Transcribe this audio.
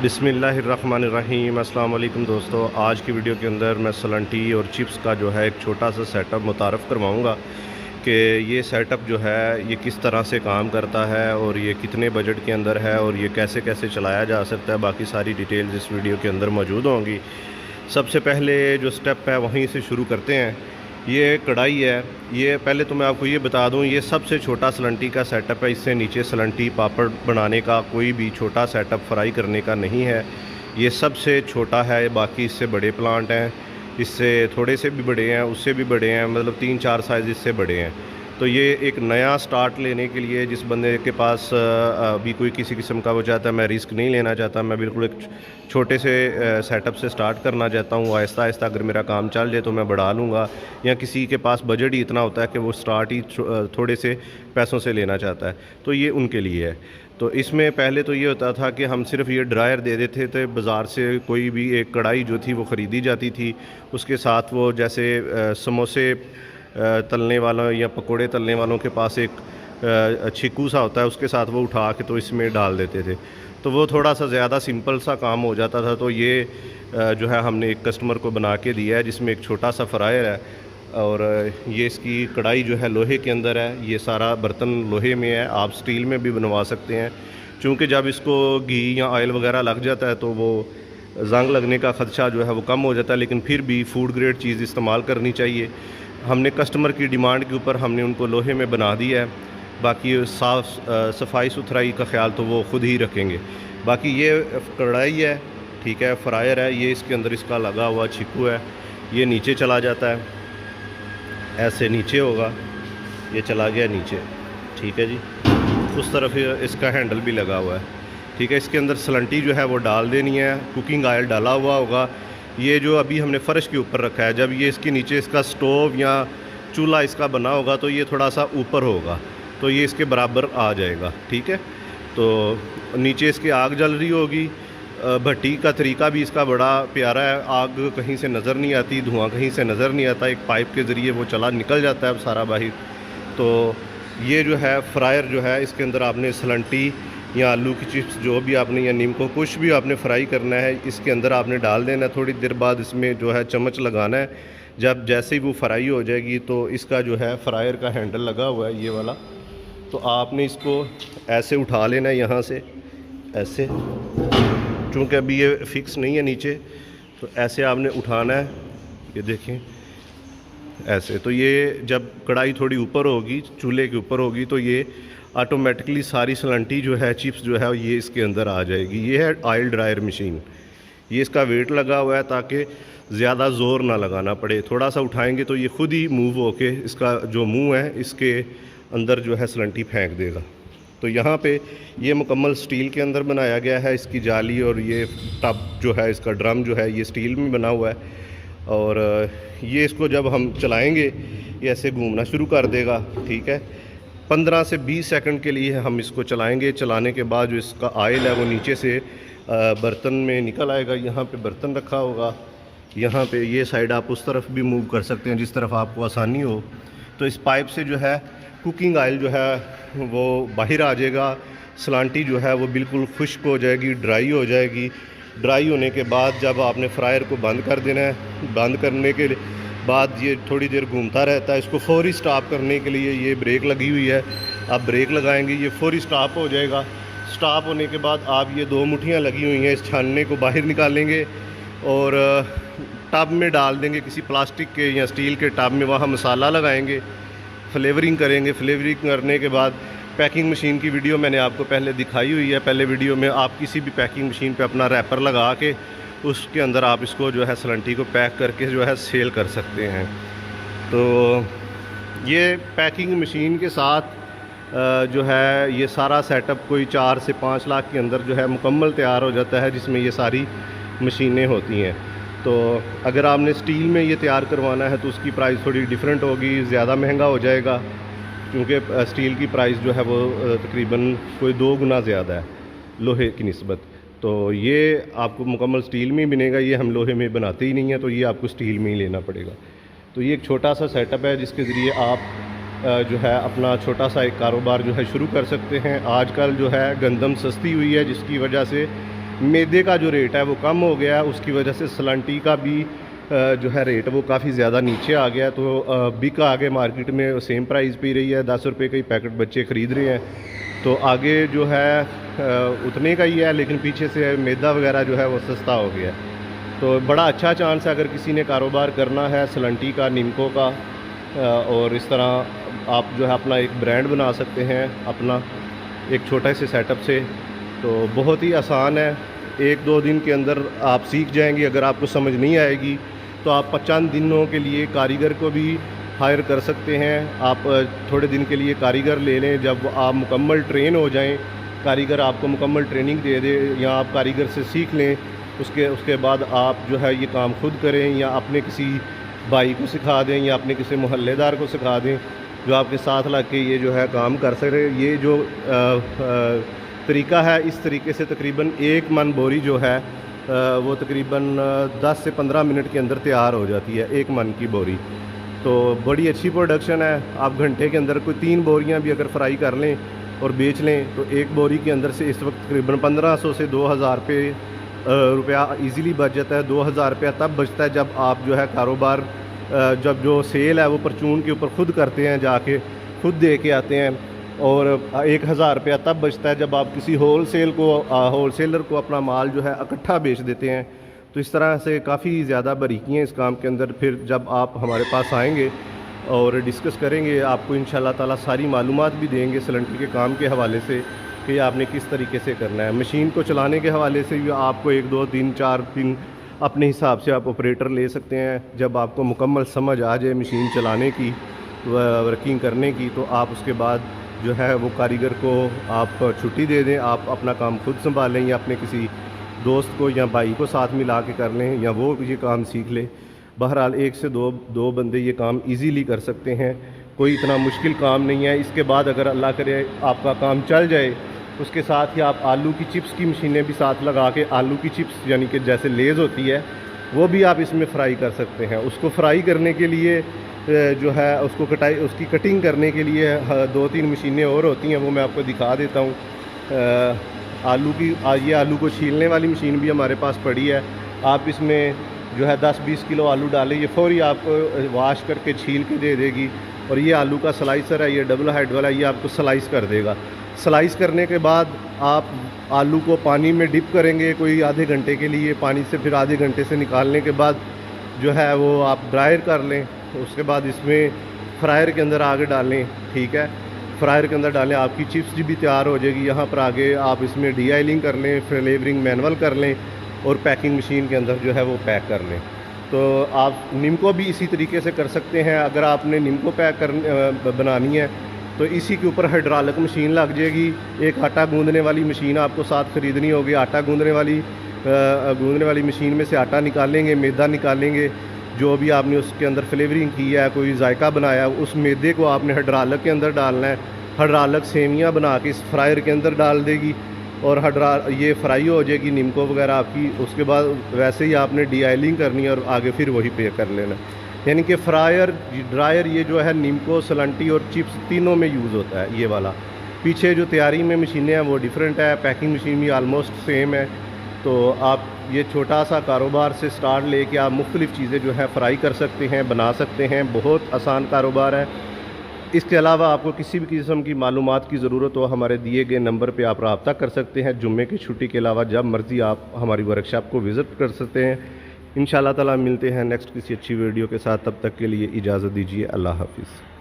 बिस्मिल्लाहिर्रहमानिर्रहीम। अस्सलाम वालेकुम दोस्तों, आज की वीडियो के अंदर मैं सलंटी और चिप्स का जो है एक छोटा सा सेटअप मुतारफ़ करवाऊँगा कि ये सेटअप जो है ये किस तरह से काम करता है और ये कितने बजट के अंदर है और ये कैसे कैसे चलाया जा सकता है। बाकी सारी डिटेल्स इस वीडियो के अंदर मौजूद होंगी। सबसे पहले जो स्टेप है वहीं से शुरू करते हैं। ये कढ़ाई है, ये पहले तो मैं आपको ये बता दूं, ये सबसे छोटा सलंटी का सेटअप है। इससे नीचे सलंटी पापड़ बनाने का कोई भी छोटा सेटअप फ्राई करने का नहीं है। ये सबसे छोटा है। बाकी इससे बड़े प्लांट हैं, इससे थोड़े से भी बड़े हैं, उससे भी बड़े हैं, मतलब 3-4 साइज़ इससे बड़े हैं। तो ये एक नया स्टार्ट लेने के लिए, जिस बंदे के पास अभी कोई किसी किस्म का वो चाहता है मैं रिस्क नहीं लेना चाहता, मैं बिल्कुल एक छोटे से सेटअप से स्टार्ट करना चाहता हूँ, आहिस्ता आहिस्ता अगर मेरा काम चल जाए तो मैं बढ़ा लूँगा, या किसी के पास बजट ही इतना होता है कि वो स्टार्ट ही थोड़े से पैसों से लेना चाहता है, तो ये उनके लिए है। तो इसमें पहले तो ये होता था कि हम सिर्फ ये ड्रायर दे देते थे। बाज़ार से कोई भी एक कढ़ाई जो थी वो ख़रीदी जाती थी, उसके साथ वो जैसे समोसे तलने वालों या पकोड़े तलने वालों के पास एक छिक्कू सा होता है, उसके साथ वो उठा के तो इसमें डाल देते थे। तो वो थोड़ा सा ज़्यादा सिंपल सा काम हो जाता था। तो ये जो है हमने एक कस्टमर को बना के दिया है, जिसमें एक छोटा सा फ्रायर है और ये इसकी कढ़ाई जो है लोहे के अंदर है। ये सारा बर्तन लोहे में है, आप स्टील में भी बनवा सकते हैं, क्योंकि जब इसको घी या ऑयल वगैरह लग जाता है तो वो जंग लगने का ख़दशा जो है वो कम हो जाता है। लेकिन फिर भी फूड ग्रेड चीज़ इस्तेमाल करनी चाहिए। हमने कस्टमर की डिमांड के ऊपर हमने उनको लोहे में बना दिया है। बाकी सफाई सुथराई का ख्याल तो वो ख़ुद ही रखेंगे। बाकी ये कढ़ाई है, ठीक है, फ्रायर है, ये इसके अंदर इसका लगा हुआ छिक्कू है। ये नीचे चला जाता है, ऐसे नीचे होगा, ये चला गया नीचे, ठीक है जी। उस तरफ इसका हैंडल भी लगा हुआ है, ठीक है। इसके अंदर सलंटी जो है वो डाल देनी है, कुकिंग ऑयल डाला हुआ होगा। ये जो अभी हमने फ़र्श के ऊपर रखा है, जब ये इसके नीचे इसका स्टोव या चूल्हा इसका बना होगा तो ये थोड़ा सा ऊपर होगा, तो ये इसके बराबर आ जाएगा, ठीक है। तो नीचे इसकी आग जल रही होगी। भट्टी का तरीका भी इसका बड़ा प्यारा है, आग कहीं से नज़र नहीं आती, धुआं कहीं से नज़र नहीं आता, एक पाइप के ज़रिए वो चला निकल जाता है सारा बाहर। तो ये जो है फ्रायर जो है, इसके अंदर आपने सलंटी या आलू की चिप्स जो भी आपने या नीम को कुछ भी आपने फ्राई करना है, इसके अंदर आपने डाल देना है। थोड़ी देर बाद इसमें जो है चम्मच लगाना है। जब जैसे ही वो फ्राई हो जाएगी तो इसका जो है फ्रायर का हैंडल लगा हुआ है ये वाला, तो आपने इसको ऐसे उठा लेना है यहाँ से, ऐसे, क्योंकि अभी ये फिक्स नहीं है नीचे, तो ऐसे आपने उठाना है, ये देखें ऐसे। तो ये जब कढ़ाई थोड़ी ऊपर होगी, चूल्हे के ऊपर होगी, तो ये ऑटोमेटिकली सारी सलंटी जो है, चिप्स जो है, ये इसके अंदर आ जाएगी। ये है ऑयल ड्रायर मशीन। ये इसका वेट लगा हुआ है ताकि ज़्यादा ज़ोर ना लगाना पड़े। थोड़ा सा उठाएंगे तो ये ख़ुद ही मूव होके इसका जो मुंह है इसके अंदर जो है सलंटी फेंक देगा। तो यहाँ पे ये मुकम्मल स्टील के अंदर बनाया गया है। इसकी जाली और ये टब जो है, इसका ड्रम जो है, ये स्टील में बना हुआ है। और ये इसको जब हम चलाएँगे ये ऐसे घूमना शुरू कर देगा, ठीक है। 15 से 20 सेकंड के लिए हम इसको चलाएंगे। चलाने के बाद जो इसका ऑयल है वो नीचे से बर्तन में निकल आएगा। यहाँ पे बर्तन रखा होगा, यहाँ पे ये साइड आप उस तरफ भी मूव कर सकते हैं जिस तरफ आपको आसानी हो। तो इस पाइप से जो है कुकिंग ऑयल जो है वो बाहर आ जाएगा। सलांटी जो है वो बिल्कुल खुश्क हो जाएगी, ड्राई हो जाएगी। ड्राई होने के बाद जब आपने फ्रायर को बंद कर देना है, बंद करने के बाद ये थोड़ी देर घूमता रहता है। इसको फौरी स्टॉप करने के लिए ये ब्रेक लगी हुई है, आप ब्रेक लगाएंगे ये फौरी स्टॉप हो जाएगा। स्टॉप होने के बाद आप ये 2 मुठियाँ लगी हुई हैं, इस छानने को बाहर निकालेंगे और टब में डाल देंगे, किसी प्लास्टिक के या स्टील के टब में। वहाँ मसाला लगाएंगे, फ्लेवरिंग करेंगे। फ्लेवरिंग करने के बाद पैकिंग मशीन की वीडियो मैंने आपको पहले दिखाई हुई है। पहले वीडियो में आप किसी भी पैकिंग मशीन पे अपना रैपर लगा के उसके अंदर आप इसको जो है सलंटी को पैक करके जो है सेल कर सकते हैं। तो ये पैकिंग मशीन के साथ जो है ये सारा सेटअप कोई 4 से 5 लाख के अंदर जो है मुकम्मल तैयार हो जाता है, जिसमें ये सारी मशीनें होती हैं। तो अगर आपने स्टील में ये तैयार करवाना है तो उसकी प्राइस थोड़ी डिफरेंट होगी, ज़्यादा महंगा हो जाएगा, क्योंकि स्टील की प्राइस जो है वो तकरीबन कोई 2 गुना ज़्यादा है लोहे की निस्बत। तो ये आपको मुकम्मल स्टील में ही बनेगा, ये हम लोहे में बनाते ही नहीं हैं, तो ये आपको स्टील में ही लेना पड़ेगा। तो ये एक छोटा सा सेटअप है जिसके ज़रिए आप जो है अपना छोटा सा एक कारोबार जो है शुरू कर सकते हैं। आजकल जो है गंदम सस्ती हुई है, जिसकी वजह से मैदे का जो रेट है वो कम हो गया है, उसकी वजह से सलांटी का भी जो है रेट वो काफ़ी ज़्यादा नीचे आ गया। तो बिक आगे मार्केट में सेम प्राइस पे ही रही है, 10 रुपये का ही पैकेट बच्चे ख़रीद रहे हैं। तो आगे जो है उतने का ही है, लेकिन पीछे से मैदा वगैरह जो है वो सस्ता हो गया है। तो बड़ा अच्छा चांस है अगर किसी ने कारोबार करना है सलंटी का, निमको का, और इस तरह आप जो है अपना एक ब्रांड बना सकते हैं अपना एक छोटे से सेटअप से। तो बहुत ही आसान है, 1-2 दिन के अंदर आप सीख जाएंगे। अगर आपको समझ नहीं आएगी तो आप 5 दिनों के लिए कारीगर को भी हायर कर सकते हैं। आप थोड़े दिन के लिए कारीगर ले लें, जब आप मुकम्मल ट्रेन हो जाएं, कारीगर आपको मुकम्मल ट्रेनिंग दे दे या आप कारीगर से सीख लें, उसके बाद आप जो है ये काम खुद करें या अपने किसी भाई को सिखा दें या अपने किसी मोहल्लेदार को सिखा दें जो आपके साथ लग के ये जो है काम कर सके। ये जो तरीका है, इस तरीके से तकरीबन 1 मन बोरी जो है वो तकरीबन 10 से 15 मिनट के अंदर तैयार हो जाती है, 1 मन की बोरी। तो बड़ी अच्छी प्रोडक्शन है। आप घंटे के अंदर कोई 3 बोरियां भी अगर फ्राई कर लें और बेच लें तो 1 बोरी के अंदर से इस वक्त तकरीबन 1500 से 2000 रुपया ईज़िली बच जाता है। 2000 रुपया तब बचता है जब आप जो है कारोबार, जब जो सेल है वो परचून के ऊपर खुद करते हैं, जाके खुद दे के आते हैं। और 1000 रुपया तब बचता है जब आप किसी होलसेलर को अपना माल जो है इकट्ठा बेच देते हैं। तो इस तरह से काफ़ी ज़्यादा बारीकियाँ इस काम के अंदर। फिर जब आप हमारे पास आएंगे और डिस्कस करेंगे, आपको इंशाल्लाह ताला सारी मालूमात भी देंगे सलंटी के काम के हवाले से कि आपने किस तरीके से करना है। मशीन को चलाने के हवाले से भी आपको 1, 2, 3, 4 दिन अपने हिसाब से आप ऑपरेटर ले सकते हैं। जब आपको मुकम्मल समझ आ जाए मशीन चलाने की, वर्किंग करने की, तो आप उसके बाद जो है वो कारीगर को आप छुट्टी दे दें, आप अपना काम खुद संभालें या अपने किसी दोस्त को या भाई को साथ मिला के कर लें या वो ये काम सीख ले। बहरहाल 1 से 2 बंदे ये काम इजीली कर सकते हैं, कोई इतना मुश्किल काम नहीं है। इसके बाद अगर अल्लाह करे आपका काम चल जाए, उसके साथ ही आप आलू की चिप्स की मशीनें भी साथ लगा के, आलू की चिप्स यानी कि जैसे लेज़ होती है वो भी आप इसमें फ्राई कर सकते हैं। उसको फ्राई करने के लिए जो है उसकी कटिंग करने के लिए 2-3 मशीनें और होती हैं, वो मैं आपको दिखा देता हूँ। ये आलू को छीलने वाली मशीन भी हमारे पास पड़ी है। आप इसमें जो है 10-20 किलो आलू डालें, ये फौरी आपको वाश करके छील के दे देगी। और ये आलू का स्लाइसर है, ये डबल हेड वाला, ये आपको स्लाइस कर देगा। स्लाइस करने के बाद आप आलू को पानी में डिप करेंगे कोई आधे घंटे के लिए, पानी से फिर आधे घंटे से निकालने के बाद जो है वो आप ड्रायर कर लें। उसके बाद इसमें फ्रायर के अंदर आगे डालें, ठीक है, फ्रायर के अंदर डालें, आपकी चिप्स भी तैयार हो जाएगी। यहाँ पर आगे आप इसमें डीआइलिंग कर लें, फ्लेवरिंग मैनुअल कर लें और पैकिंग मशीन के अंदर जो है वो पैक कर लें। तो आप निमको भी इसी तरीके से कर सकते हैं। अगर आपने निमको बनानी है तो इसी के ऊपर हाइड्रोलिक मशीन लग जाएगी। एक आटा गूंदने वाली मशीन आपको साथ ख़रीदनी होगी। आटा गूंदने वाली मशीन में से आटा निकालेंगे, मैदा निकालेंगे, जो भी आपने उसके अंदर फ्लेवरिंग की है, कोई जायका बनाया, उस मैदे को आपने हाइड्रोलिक के अंदर डालना है। हाइड्रोलिक सेवियाँ बना के इस फ्रायर के अंदर डाल देगी और ये फ्राई हो जाएगी निमको वगैरह आपकी। उसके बाद वैसे ही आपने डीआइलिंग करनी है और आगे फिर वही पे कर लेना। यानी कि फ्रायर, ड्रायर, ये जो है निमको, सलंटी और चिप्स तीनों में यूज़ होता है ये वाला। पीछे जो तैयारी में मशीनें हैं वो डिफरेंट है, पैकिंग मशीन भी आलमोस्ट सेम है। तो आप ये छोटा सा कारोबार से स्टार्ट लेके आप मुख्तलिफ़ चीज़ें जो है फ्राई कर सकते हैं, बना सकते हैं। बहुत आसान कारोबार है। इसके अलावा आपको किसी भी किस्म की मालूमात की ज़रूरत हो, हमारे दिए गए नंबर पे आप रब्ता कर सकते हैं। जुम्मे की छुट्टी के अलावा जब मर्ज़ी आप हमारी वर्कशॉप को विज़िट कर सकते हैं। इंशाअल्लाह ताला मिलते हैं नेक्स्ट किसी अच्छी वीडियो के साथ। तब तक के लिए इजाज़त दीजिए। अल्लाह हाफ़िज़।